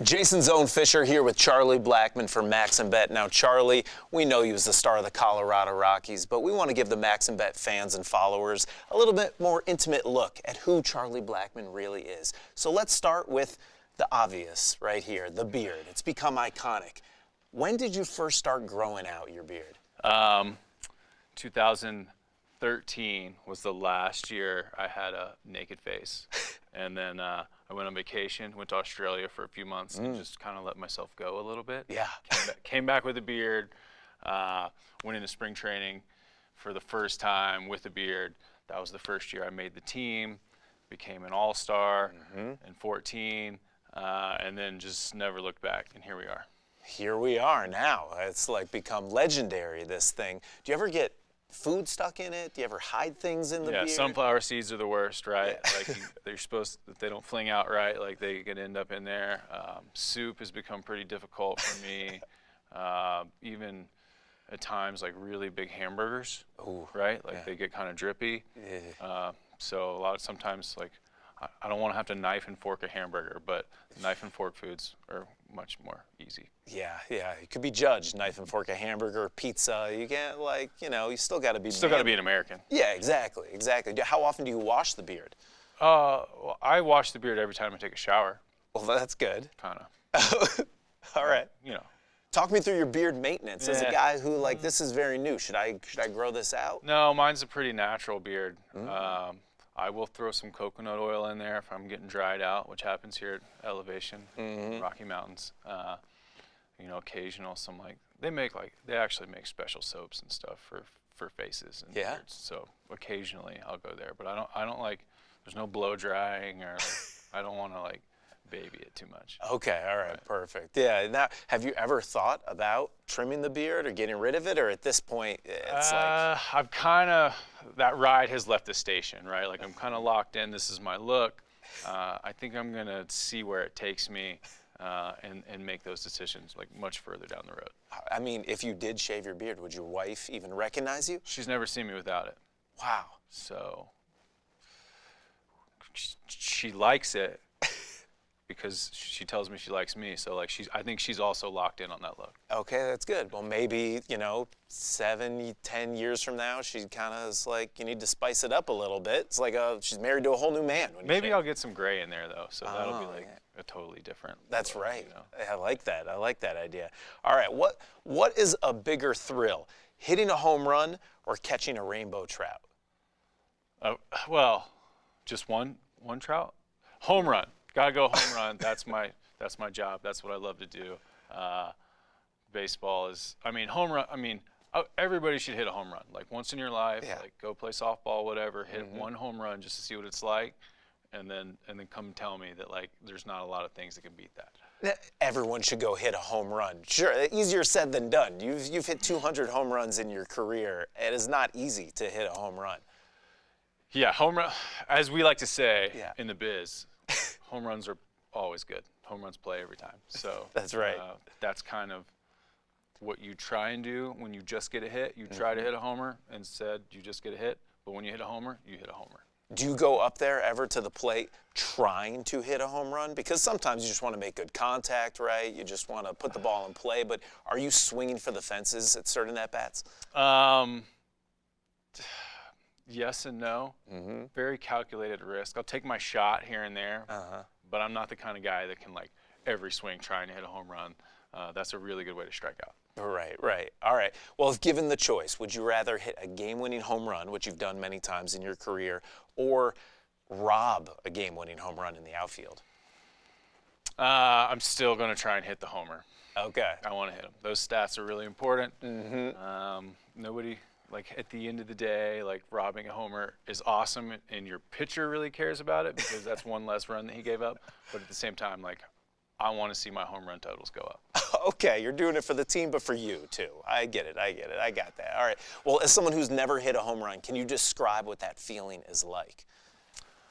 Jason's own Fisher here with Charlie Blackmon for MaximBet. Now, Charlie, we know you as the star of the Colorado Rockies, but we want to give the MaximBet fans and followers a little bit more intimate look at who Charlie Blackmon really is. So let's start with the obvious right here, the beard. It's become iconic. When did you first start growing out your beard? 2013 was the last year I had a naked face. And then I went on vacation, went to Australia for a few months and just kind of let myself go a little bit. Yeah. Came back with a beard, went into spring training for the first time with a beard. That was the first year I made the team, became an All-Star in 14, and then just never looked back, and here we are. Here we are now. It's like become legendary, this thing. Do you ever get food stuck in it? Do you ever hide things in the beard? Yeah, sunflower seeds are the worst, right? Yeah. Like they're supposed to, if they don't fling out right, like they could end up in there. Soup has become pretty difficult for me. Even at times, like really big hamburgers, right? Like they get kind of drippy. Yeah. So sometimes like I don't want to have to knife and fork a hamburger, but knife and fork foods are much more easy. Yeah. You could be judged, knife and fork a hamburger, pizza. You can't, like, you still got to be. Still got to be an American. Yeah, exactly. How often do you wash the beard? Well, I wash the beard every time I take a shower. Well, that's good. Kind of. All right. Talk me through your beard maintenance. As a guy who, like, this is very new. Should I grow this out? No, mine's a pretty natural beard. I will throw some coconut oil in there if I'm getting dried out, which happens here at elevation, Rocky Mountains. Occasional they actually make special soaps and stuff for faces and beards. So occasionally I'll go there, but I don't like. There's no blow drying or I don't want to like baby it too much. Okay, all right, perfect. Yeah. Now, have you ever thought about trimming the beard or getting rid of it, or at this point it's I've that ride has left the station, right? Like I'm kind of locked in. This is my look. I think I'm gonna see where it takes me and make those decisions like much further down the road. I mean, if you did shave your beard, would your wife even recognize you? She's never seen me without it. Wow. So she likes it because she tells me she likes me. So like I think she's also locked in on that look. Okay, that's good. Well, maybe 7, 10 years from now, she kind of is like, you need to spice it up a little bit. It's like she's married to a whole new man. Maybe I'll get some gray in there though, so that'll be like a totally different. That's look, right. I like that. I like that idea. All right, what is a bigger thrill, hitting a home run or catching a rainbow trout? Well, just one trout. Home run. Gotta go home run. That's my job. That's what I love to do. Baseball is. Home run. Everybody should hit a home run. Like once in your life. Yeah. Like go play softball, whatever. Hit one home run just to see what it's like, and then come tell me that like there's not a lot of things that can beat that. Everyone should go hit a home run. Sure, easier said than done. You've hit 200 home runs in your career. It is not easy to hit a home run. Yeah, home run. As we like to say in the biz. Home runs are always good. Home runs play every time. So that's right. That's kind of what you try and do when you just get a hit. You try to hit a homer. Instead, you just get a hit. But when you hit a homer, you hit a homer. Do you go up there ever to the plate trying to hit a home run? Because sometimes you just want to make good contact, right? You just want to put the ball in play. But are you swinging for the fences at certain at-bats? Yes and no. Very calculated risk. I'll take my shot here and there, but I'm not the kind of guy that can like every swing trying to hit a home run. That's a really good way to strike out. Right. All right. Well, if given the choice, would you rather hit a game-winning home run, which you've done many times in your career, or rob a game-winning home run in the outfield? I'm still going to try and hit the homer. Okay. I want to hit them. Those stats are really important. Nobody... Like at the end of the day, like robbing a homer is awesome, and your pitcher really cares about it because that's one less run that he gave up. But at the same time, like I want to see my home run totals go up. Okay, you're doing it for the team, but for you too. I get it. I got that. All right. Well, as someone who's never hit a home run, can you describe what that feeling is like?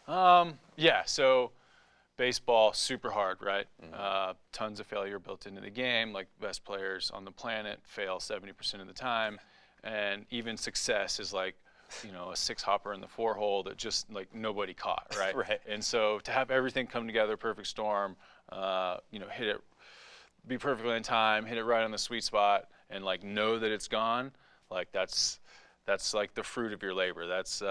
Yeah. So baseball, super hard, right? Tons of failure built into the game. Like best players on the planet fail 70% of the time. And even success is like a six hopper in the 4-hole that just like nobody caught, right? Right. And so to have everything come together, perfect storm, hit it, be perfectly in time, hit it right on the sweet spot, and like know that it's gone, like that's like the fruit of your labor. That's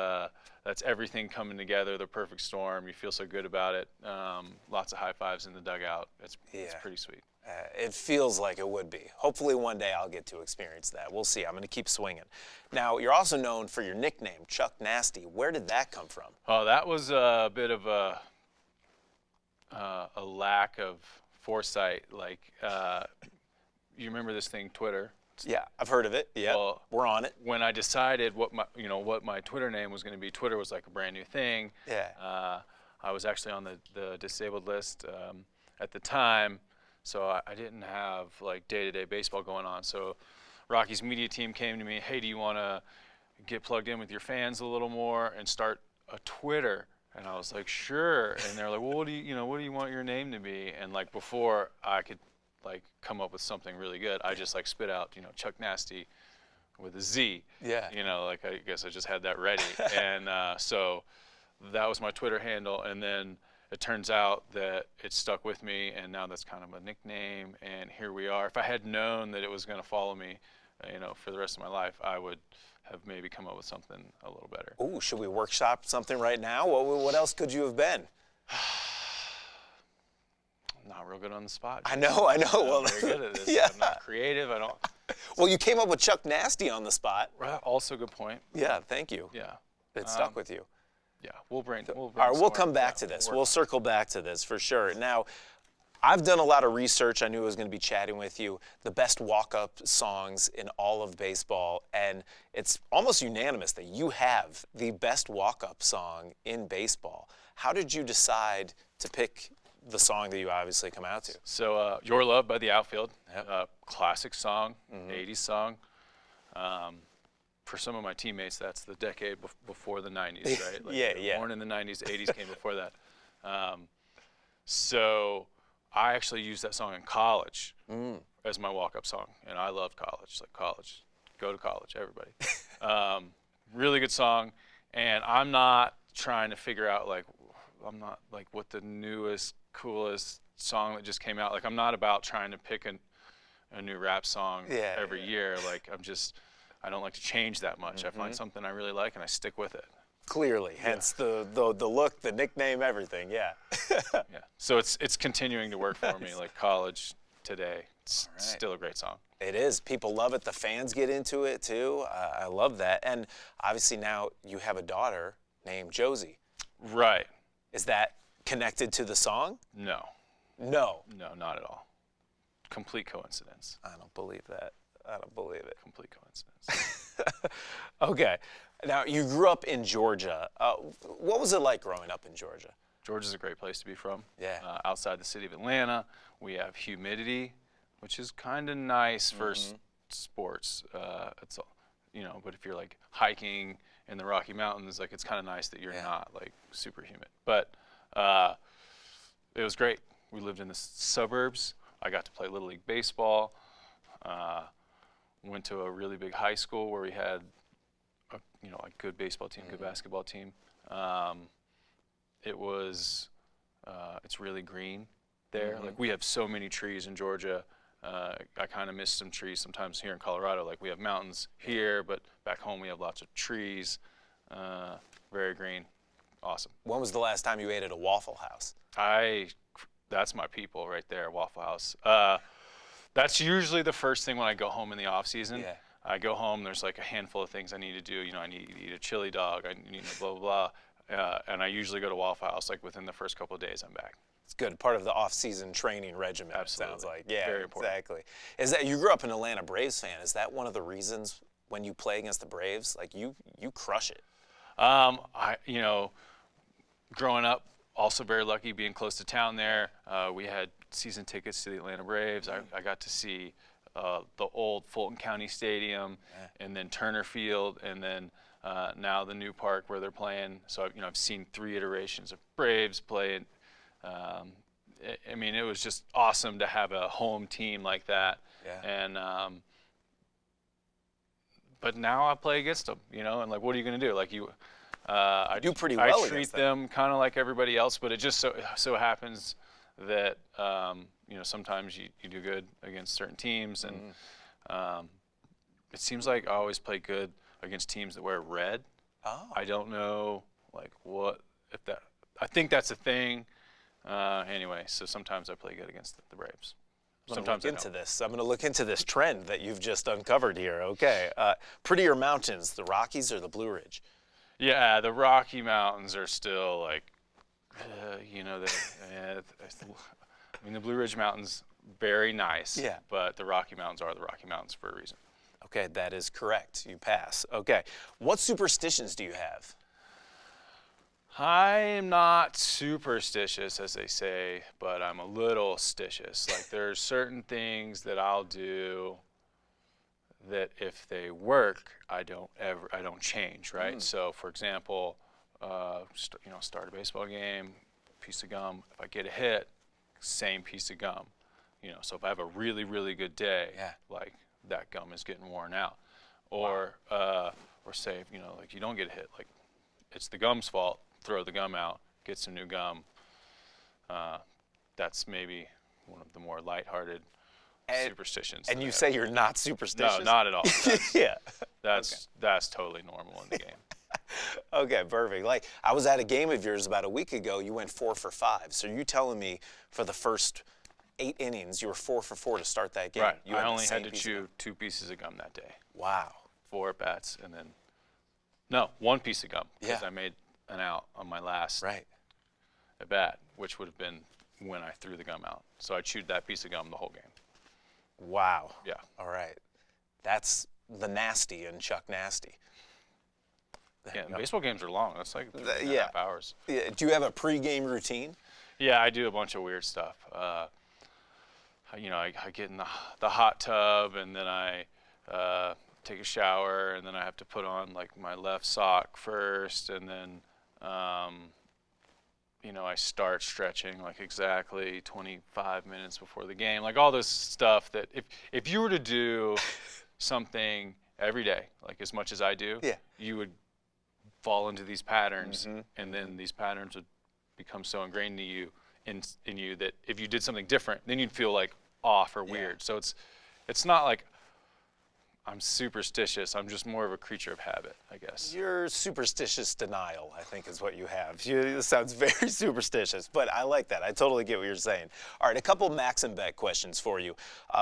everything coming together, the perfect storm. You feel so good about it. Lots of high fives in the dugout. It's pretty sweet. It feels like it would be. Hopefully one day I'll get to experience that. We'll see. I'm going to keep swinging. Now, you're also known for your nickname, Chuck Nasty. Where did that come from? Oh, that was a bit of a lack of foresight. Like, you remember this thing, Twitter? Yeah, I've heard of it. Yeah, well, we're on it. When I decided what my Twitter name was going to be, Twitter was like a brand new thing. Yeah. I was actually on the disabled list at the time, so I didn't have like day-to-day baseball going on. So Rocky's media team came to me, hey, do you want to get plugged in with your fans a little more and start a Twitter? And I was like, sure. And they're like, well, what do you want your name to be? And like before I could like come up with something really good, I just like spit out, Chuck Nasty with a Z. Yeah. Like I guess I just had that ready. And so that was my Twitter handle. And then it turns out that it stuck with me, and now that's kind of a nickname. And here we are. If I had known that it was going to follow me, for the rest of my life, I would have maybe come up with something a little better. Ooh, should we workshop something right now? What else could you have been? Not real good on the spot. I know. Well, I'm very good at this. Yeah. I'm not creative. I don't. Well, you came up with Chuck Nasty on the spot. Also a good point. Yeah, thank you. Yeah. It stuck with you. Yeah, we'll All right, we'll come back to this. We'll circle back to this for sure. Now, I've done a lot of research. I knew I was going to be chatting with you. The best walk-up songs in all of baseball, and it's almost unanimous that you have the best walk-up song in baseball. How did you decide to pick the song that you obviously come out to? So, Your Love by The Outfield, Yep. Classic song, 80s song. For some of my teammates, that's the decade before the 90s, right? Like Yeah. Born in the 90s, 80s came before that. So I actually used that song in college as my walk-up song, and I loved college. Like college, go to college, everybody. Really good song, and I'm not trying to figure out I'm not like what the newest, coolest song that just came out. Like I'm not about trying to pick a new rap song every year. Like I don't like to change that much. I find something I really like and I stick with it. Clearly, hence the look, the nickname, everything. Yeah. Yeah. So it's continuing to work for me. Like college today, it's still a great song. It is. People love it. The fans get into it too. I love that. And obviously now you have a daughter named Josie. Right. Is that connected to the song? No. No. No, not at all. Complete coincidence. I don't believe that. I don't believe it. Complete coincidence. Okay. Now, you grew up in Georgia. What was it like growing up in Georgia? Georgia's a great place to be from. Yeah. Outside the city of Atlanta, we have humidity, which is kind of nice for sports. It's but if you're like hiking in the Rocky Mountains, like it's kind of nice that you're not like super humid. But it was great. We lived in the suburbs. I got to play Little League baseball. Went to a really big high school where we had a good baseball team, good basketball team. It's really green there. Like we have so many trees in Georgia. I kind of miss some trees sometimes here in Colorado. Like we have mountains here, but back home we have lots of trees. Very green. Awesome. When was the last time you ate at a Waffle House? That's my people right there, Waffle House. That's usually the first thing when I go home in the off season. Yeah. I go home, there's like a handful of things I need to do. I need to eat a chili dog, I need blah, blah, blah. And I usually go to Waffle House like within the first couple of days I'm back. It's good. Part of the off-season training regimen, Absolutely. It sounds like. Yeah, very important. Exactly. Is that you grew up an Atlanta Braves fan? Is that one of the reasons when you play against the Braves, like you crush it? Growing up, also very lucky being close to town there. We had season tickets to the Atlanta Braves. I got to see the old Fulton County Stadium, and then Turner Field, and then now the new park where they're playing. So I've seen 3 iterations of Braves play. It was just awesome to have a home team like that. Yeah. And but now I play against them, you know, and like, what are you going to do? Like I do pretty well I treat against them kind of like everybody else, but it just so happens that you know, sometimes you do good against certain teams, and it seems like I always play good against teams that wear red. Oh. I don't know like what if that. I think that's a thing. Anyway, so sometimes I play good against the Braves. Sometimes I don't. I'm going to look into this trend that you've just uncovered here. Okay. Prettier mountains, the Rockies or the Blue Ridge? Yeah, the Rocky Mountains are still like, you know, I mean, the Blue Ridge Mountains, very nice. Yeah. But the Rocky Mountains are the Rocky Mountains for a reason. Okay, that is correct. You pass. Okay. What superstitions do you have? I am not superstitious, as they say, but I'm a little stitious. Like, there's certain things that I'll do that if they work, I don't change, right? So, for example, start a baseball game, piece of gum. If I get a hit, same piece of gum. You know, so if I have a really, really good day, like that gum is getting worn out. Or say, you know, like you don't get a hit, like it's the gum's fault. Throw the gum out, get some new gum. That's maybe one of the more lighthearted superstitions. And you say you're not superstitious? No, not at all. That's totally normal in the game. Okay, perfect. Like, I was at a game of yours about a week ago. You went 4 for 5. So you're telling me for the first 8 innings, you were 4 for 4 to start that game? Right. You I only had to chew 2 pieces of gum that day. Wow. 4 at bats, and then 1 piece of gum because I made an out on my last at bat, which would have been when I threw the gum out. So I chewed that piece of gum the whole game. Wow. Yeah. All right. That's the nasty and Chuck Nasty. Yeah, baseball games are long. That's like 3.5 hours. Yeah. Do you have a pregame routine? Yeah, I do a bunch of weird stuff. You know, I get in the hot tub, and then I take a shower, and then I have to put on like my left sock first, and then you know, I start stretching like exactly 25 minutes before the game, like all this stuff that if you were to do something every day, like as much as I do, you would fall into these patterns, and then these patterns would become so ingrained in you that if you did something different, then you'd feel like off or weird. So it's not like I'm superstitious. I'm just more of a creature of habit, I guess. You're superstitious denial, I think, is what you have. This sounds very superstitious, but I like that. I totally get what you're saying. All right, a couple MaximBet questions for you.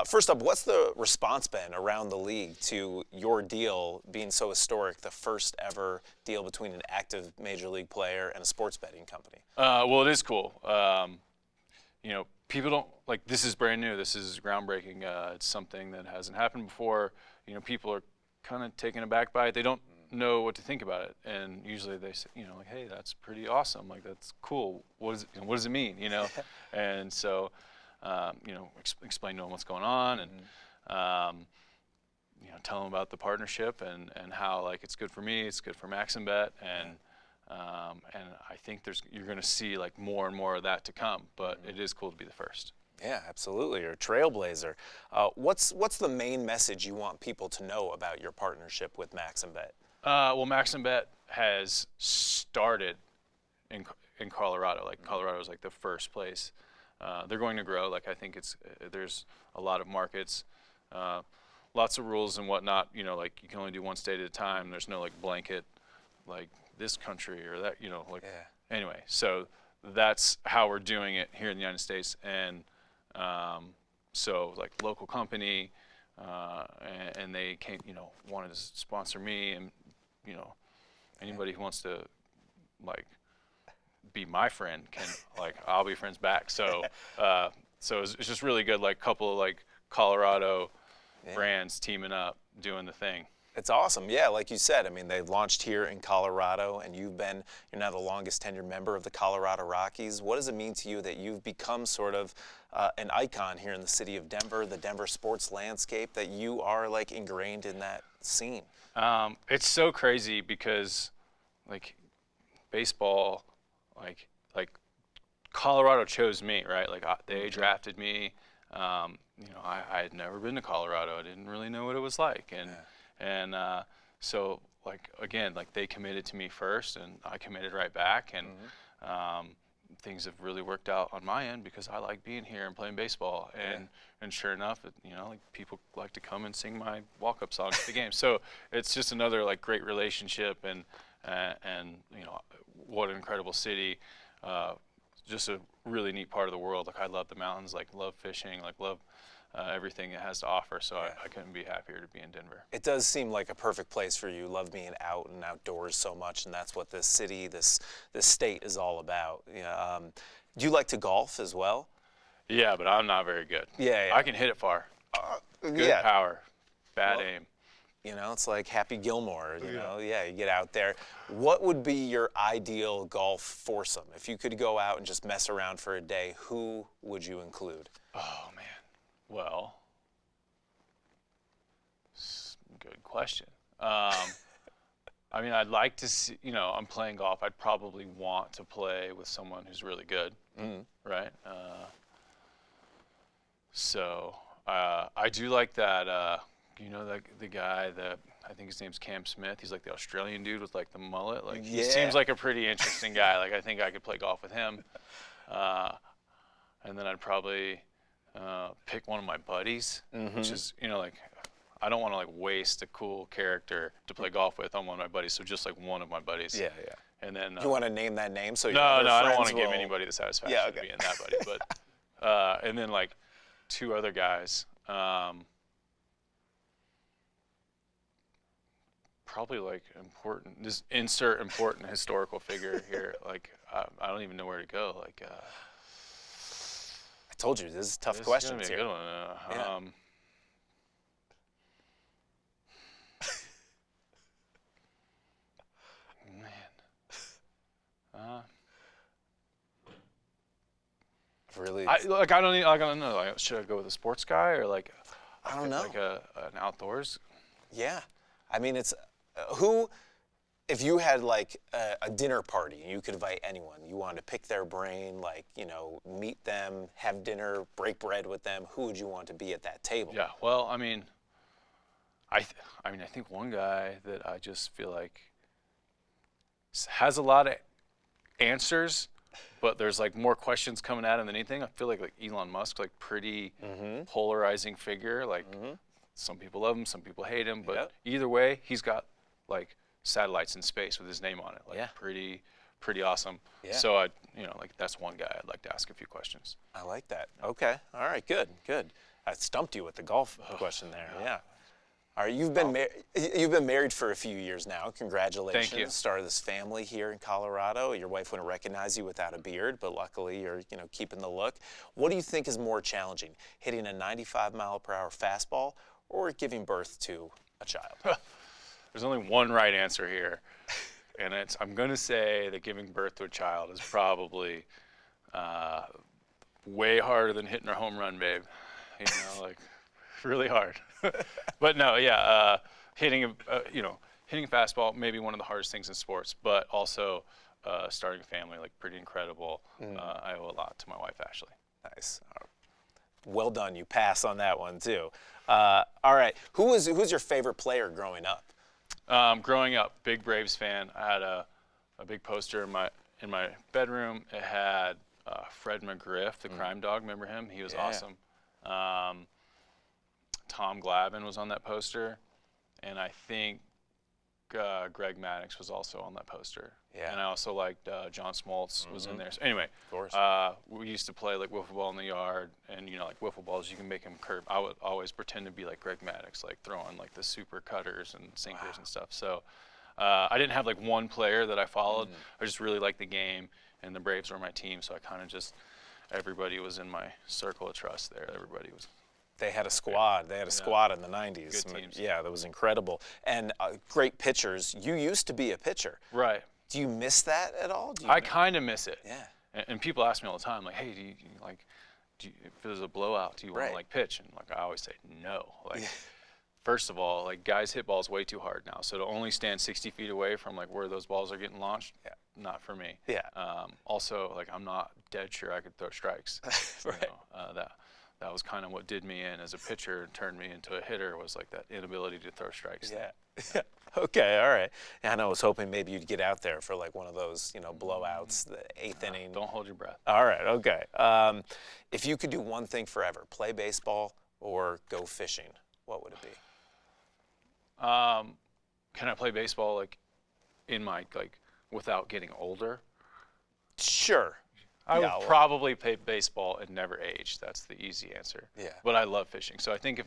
First up, what's the response been around the league to your deal being so historic, the first ever deal between an active major league player and a sports betting company? Well, it is cool. You know, people don't, like, this is brand new. This is groundbreaking. It's something that hasn't happened before. You know, people are kind of taken aback by it. They don't know what to think about it, and usually they say, you know, like, hey, that's pretty awesome. Like, that's cool. What does it mean? You know, and so, you know, explain to them what's going on, and you know, tell them about the partnership and how like it's good for me, it's good for MaximBet, and I think you're going to see like more and more of that to come. But it is cool to be the first. Yeah, absolutely. You're a trailblazer. What's the main message you want people to know about your partnership with MaximBet? Well, MaximBet has started in Colorado. Like, Colorado is like the first place. They're going to grow. Like, I think there's a lot of markets, lots of rules and whatnot. You know, like you can only do one state at a time. There's no like blanket, like this country or that. You know, like anyway. So that's how we're doing it here in the United States, and so like local company, and they came, you know, wanted to sponsor me, and you know, anybody who wants to like be my friend can, like, I'll be friends back. So so it's just really good, like couple of like Colorado brands teaming up, doing the thing. It's awesome. Yeah, like you said, I mean, they launched here in Colorado, and you're now the longest tenured member of the Colorado Rockies. What does it mean to you that you've become sort of an icon here in the city of Denver, the Denver sports landscape, that you are like ingrained in that scene? It's so crazy because like baseball, like Colorado chose me, right? Like they drafted me. You know, I had never been to Colorado. I didn't really know what it was like, And so, like, again, like they committed to me first, and I committed right back, and things have really worked out on my end because I like being here and playing baseball. And sure enough, like people like to come and sing my walk-up songs at the game. So it's just another like great relationship, and what an incredible city. Just a really neat part of the world. Like I love the mountains, like love fishing, like love everything it has to offer. So I couldn't be happier to be in Denver. It does seem like a perfect place for you. Love being out and outdoors so much, and that's what this city, this state is all about. Do you like to golf as well? Yeah, but I'm not very good. Yeah. I can hit it far. Good power, bad aim. It's like Happy Gilmore, you get out there. What would be your ideal golf foursome? If you could go out and just mess around for a day, who would you include? Oh, man. Well, good question. I mean, I'd like to see, I'm playing golf. I'd probably want to play with someone who's really good, right? So I do like that, the guy that, I think his name's Cam Smith. He's like the Australian dude with like the mullet. Like he seems like a pretty interesting guy. Like I think I could play golf with him. And then I'd probably pick one of my buddies, which is, like, I don't want to like waste a cool character to play golf with on one of my buddies. So just like one of my buddies. Yeah. And then you want to name that name so no, I don't want to give anybody the satisfaction of being that buddy. But and then like two other guys. Probably like important. Just insert important historical figure here. Like I don't even know where to go. Like I told you this is tough questions is gonna be here. A good one. Really? I don't know. Like, should I go with a sports guy or like? I don't know. Like an outdoors. Yeah, I mean it's who. If you had like a dinner party and you could invite anyone, you wanted to pick their brain, like meet them, have dinner, break bread with them. Who would you want to be at that table? Yeah. Well, I mean, I think one guy that I just feel like has a lot of answers, but there's like more questions coming at him than anything. I feel like Elon Musk, like pretty polarizing figure. Like some people love him, some people hate him, but either way, he's got like satellites in space with his name on it. Like pretty awesome. Yeah. So like that's one guy I'd like to ask a few questions. I like that. Okay. All right. Good. I stumped you with the golf question there. Yeah. All right. You've been married for a few years now. Congratulations. Thank you. Started this family here in Colorado. Your wife wouldn't recognize you without a beard, but luckily you're keeping the look. What do you think is more challenging, hitting a 95-mile-per-hour fastball or giving birth to a child? There's only one right answer here, and I'm going to say that giving birth to a child is probably way harder than hitting a home run, babe. Like really hard. But no, hitting a fastball maybe one of the hardest things in sports, but also starting a family, like pretty incredible. I owe a lot to my wife, Ashley. Nice. Well done. You pass on that one too. All right. Who's your favorite player growing up? Growing up, big Braves fan. I had a big poster in my bedroom. It had Fred McGriff, the crime dog. Remember him? He was awesome. Tom Glavine was on that poster, and I think Greg Maddux was also on that poster. Yeah. And I also liked John Smoltz was in there. So anyway, of course. We used to play like wiffle ball in the yard, and like wiffle balls, you can make them curve. I would always pretend to be like Greg Maddux, like throwing like the super cutters and sinkers and stuff. So I didn't have like one player that I followed. I just really liked the game, and the Braves were my team. So I kind of everybody was in my circle of trust there. Everybody was. They had a squad. They had a squad in the 90s. Good teams. Yeah, that was incredible. And great pitchers. You used to be a pitcher. Right. Do you miss that at all? I kind of miss it. Yeah. And people ask me all the time, like, hey, if there's a blowout, do you want to like pitch? And like I always say, no. Like, first of all, like guys hit balls way too hard now. So to only stand 60 feet away from like where those balls are getting launched, not for me. Yeah. Also, like I'm not dead sure I could throw strikes. Right. that was kind of what did me in as a pitcher and turned me into a hitter, was like that inability to throw strikes. Yeah. Okay, all right. And I was hoping maybe you'd get out there for like one of those, blowouts, the eighth inning. Don't hold your breath. All right, okay. If you could do one thing forever, play baseball or go fishing, what would it be? Can I play baseball like in my without getting older? Sure. I would probably play baseball and never age. That's the easy answer. Yeah. But I love fishing. So I think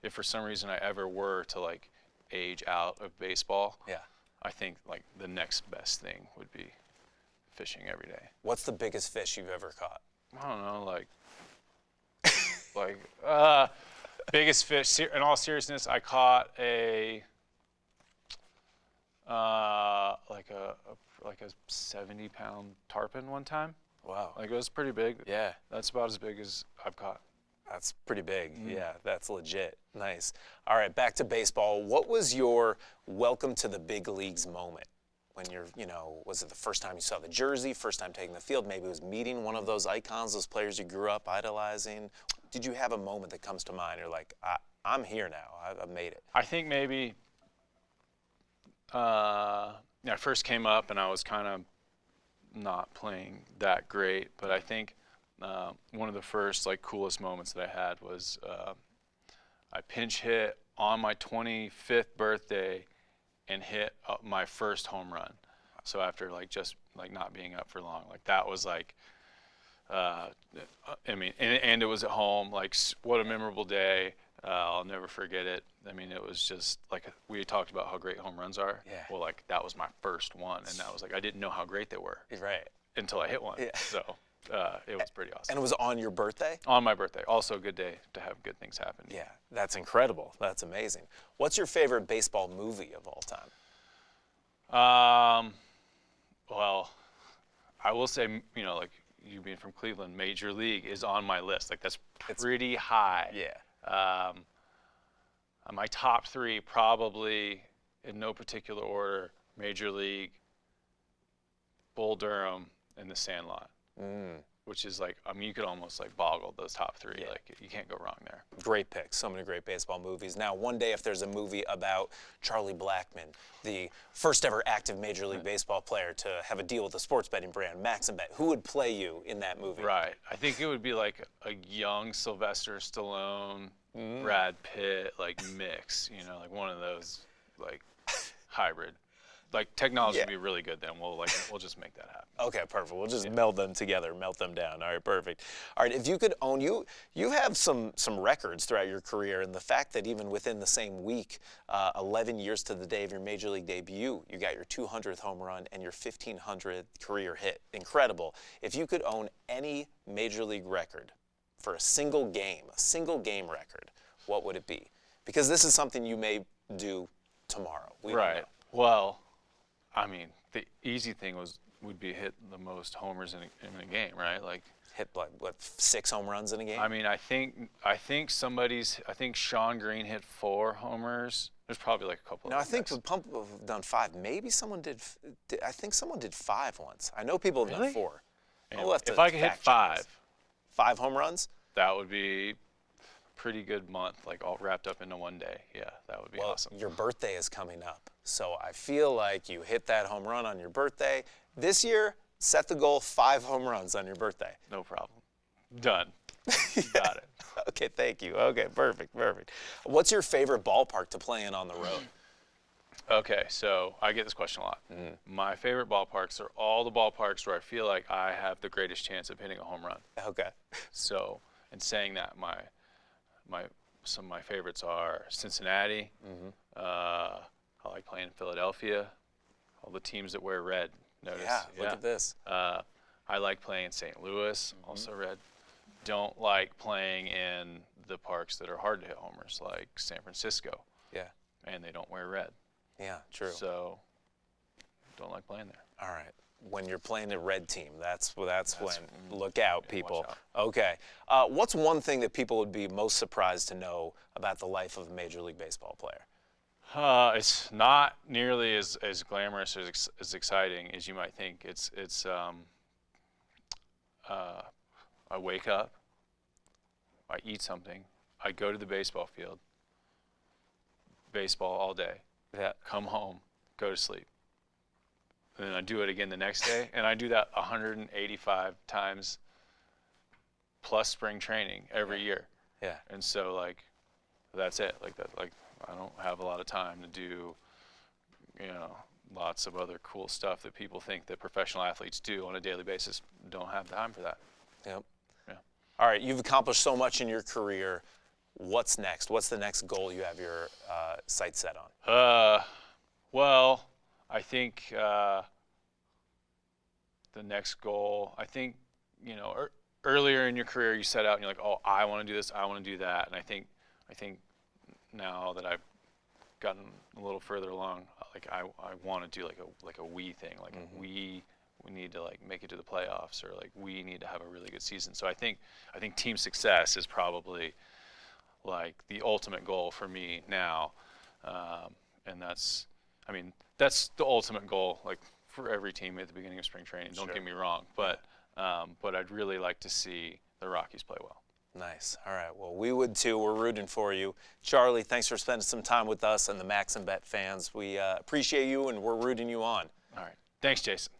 if for some reason I ever were to like age out of baseball, Yeah. I think like the next best thing would be fishing every day. What's the biggest fish you've ever caught? I don't know, biggest fish. In all seriousness, I caught a 70-pound tarpon one time. Wow. Like, it was pretty big. Yeah. That's about as big as I've caught. That's pretty big. Yeah, that's legit. Nice. All right, back to baseball. What was your welcome to the big leagues moment? When you're, was it the first time you saw the jersey, first time taking the field? Maybe it was meeting one of those icons, those players you grew up idolizing. Did you have a moment that comes to mind? You're like, I'm here now. I've made it. I think maybe I first came up and I was kind of not playing that great, but I think one of the first coolest moments that I had was I pinch hit on my 25th birthday and hit my first home run. So after just not being up for long, that was and it was at home. What a memorable day. I'll never forget it. I mean, it was just we talked about how great home runs are. Yeah. Well, that was my first one, and that was I didn't know how great they were. Right. Until I hit one. Yeah. So it was pretty awesome. And it was on your birthday? On my birthday. Also a good day to have good things happen. Yeah, that's incredible. That's amazing. What's your favorite baseball movie of all time? Well, I will say, you being from Cleveland, Major League is on my list. That's pretty high. Yeah. My top three, probably in no particular order: Major League, Bull Durham, and The Sandlot. Which is you could almost boggle those top three. Yeah. You can't go wrong there. Great picks. So many great baseball movies. Now, one day if there's a movie about Charlie Blackmon, the first ever active Major League Baseball player to have a deal with the sports betting brand MaximBet, who would play you in that movie? Right. I think it would be a young Sylvester Stallone, Brad Pitt, mix. One of those hybrid. Technology would be really good then. We'll just make that happen. Okay, perfect. We'll just meld them together, melt them down. All right, perfect. All right, if you could own, you have some records throughout your career, and the fact that even within the same week, 11 years to the day of your Major League debut, you got your 200th home run and your 1,500th career hit. Incredible. If you could own any Major League record for a single game record, what would it be? Because this is something you may do tomorrow. We don't know. Well, I mean, the easy thing would be hit the most homers in a game, right? Hit 6 home runs in a game? I mean, I think Sean Green hit 4 homers. There's probably a couple. No, I think the Pump have done 5. Maybe someone did. I think someone did 5 once. I know people have done 4. If I could hit 5 home runs, that would be pretty good month, all wrapped up into one day. Yeah, that would be awesome. Your birthday is coming up, so I feel like you hit that home run on your birthday. This year, set the goal 5 home runs on your birthday. No problem. Done. Got it. Okay, thank you. Okay, perfect. What's your favorite ballpark to play in on the road? Okay, so I get this question a lot. My favorite ballparks are all the ballparks where I feel like I have the greatest chance of hitting a home run. Okay. So, in saying that, some of my favorites are Cincinnati. I like playing in Philadelphia. All the teams that wear red. Notice. Yeah, look at this. I like playing in St. Louis, also red. Don't like playing in the parks that are hard to hit homers, like San Francisco. Yeah. And they don't wear red. Yeah, true. So, don't like playing there. All right. When you're playing a red team, that's when look out, people. Watch out. Okay. What's one thing that people would be most surprised to know about the life of a Major League Baseball player? It's not nearly as glamorous or as exciting as you might think. I wake up, I eat something, I go to the baseball field, baseball all day, come home, go to sleep. And then I do it again the next day, and I do that 185 times plus spring training every year. Yeah. And so like, that's it. Like that. Like I don't have a lot of time to do, lots of other cool stuff that people think that professional athletes do on a daily basis. Don't have time for that. Yep. Yeah. All right, you've accomplished so much in your career. What's next? What's the next goal you have your sights set on? Well, I think the next goal, I think, earlier in your career you set out and you're like, oh, I want to do this, I want to do that. And I think now that I've gotten a little further along, like I want to do like a we thing, like we need to like make it to the playoffs, or like we need to have a really good season. So I think team success is probably like the ultimate goal for me now, and that's the ultimate goal, like for every team at the beginning of spring training. Don't get me wrong, but I'd really like to see the Rockies play well. Nice. All right. Well, we would too. We're rooting for you. Charlie, thanks for spending some time with us and the MaximBet fans. We appreciate you, and we're rooting you on. All right. Thanks, Jason.